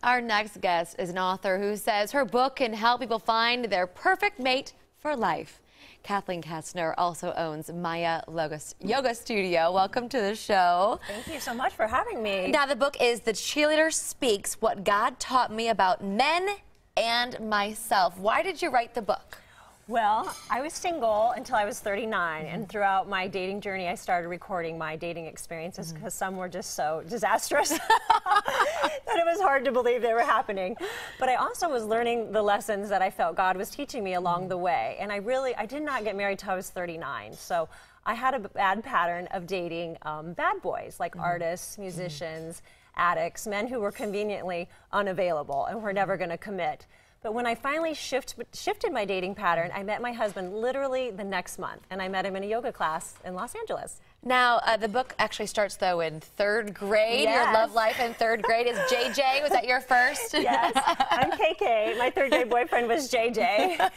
Our next guest is an author who says her book can help people find their perfect mate for life. Kathleen Kastner also owns Maya Yoga Studio. Welcome to the show. Thank you so much for having me. Now, the book is The Cheerleader Speaks, What God Taught Me About Men and Myself. Why did you write the book? Well, I was single until I was 39, and throughout my dating journey, I started recording my dating experiences because some were just so disastrous that it was hard to believe they were happening. But I also was learning the lessons that I felt God was teaching me along the way, and I did not get married till I was 39, so I had a bad pattern of dating bad boys, like artists, musicians, addicts, men who were conveniently unavailable and were never going to commit. But when I finally shifted my dating pattern, I met my husband literally the next month, and I met him in a yoga class in Los Angeles. Now, the book actually starts, though, in third grade. Yes. Your love life in third grade is JJ. Was that your first? Yes, I'm KK. My third grade boyfriend was JJ.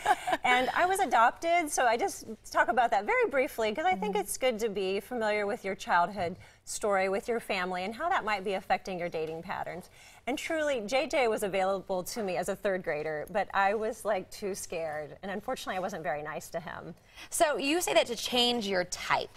And I was adopted, so I just talk about that very briefly, because I think it's good to be familiar with your childhood story, with your family, and how that might be affecting your dating patterns. And truly, JJ was available to me as a third grader, but I was like too scared, and unfortunately I wasn't very nice to him. So you say that to change your type.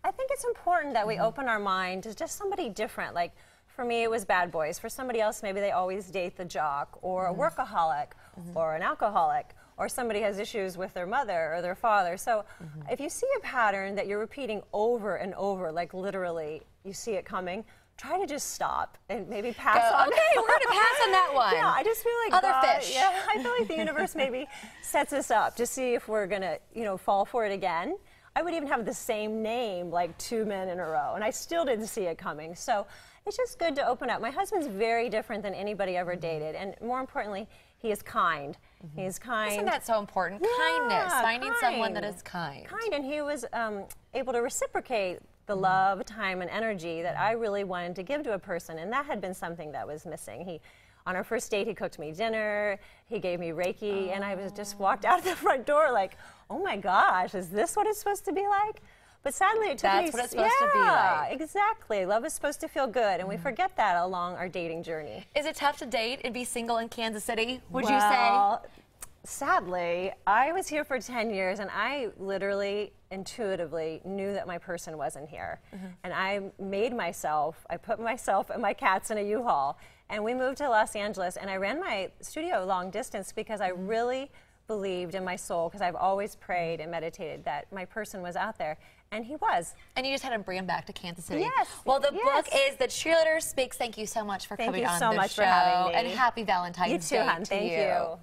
I think it's important that we open our mind to just somebody different. Like, for me, it was bad boys. For somebody else, maybe they always date the jock, or a workaholic, or an alcoholic, or somebody has issues with their mother or their father. So if you see a pattern that you're repeating over and over, like literally you see it coming, try to just stop and maybe pass on. Okay, we're going to pass on that one. Yeah, I just feel like other God, fish. Yeah, I feel like the universe maybe sets us up to see if we're going to, fall for it again. I would even have the same name like 2 men in a row, and I still didn't see it coming. So it's just good to open up. My husband's very different than anybody ever dated, and more importantly, he is kind. He is kind. Isn't that so important? Yeah, Kindness, finding kind. someone that is kind. Kind, and he was able to reciprocate the love, time, and energy that I really wanted to give to a person, and that had been something that was missing. On our first date, he cooked me dinner, he gave me Reiki, and I was just walked out the front door like, oh my gosh, is this what it's supposed to be like? But sadly, it took me... That's what it's supposed to be like. Yeah, exactly. Love is supposed to feel good, and we forget that along our dating journey. Is it tough to date and be single in Kansas City, would you Well, sadly, I was here for 10 years, and I literally, intuitively knew that my person wasn't here. And I put myself and my cats in a U-Haul, and we moved to Los Angeles, and I ran my studio long distance because I really believed in my soul, because I've always prayed and meditated that my person was out there, and he was. And you just had to bring him back to Kansas City. Yes. Well, the book is The Cheerleader Speaks. Thank you so much for coming on the show. Thank you so much for having me. And happy Valentine's Day You too, hon. to Thank you.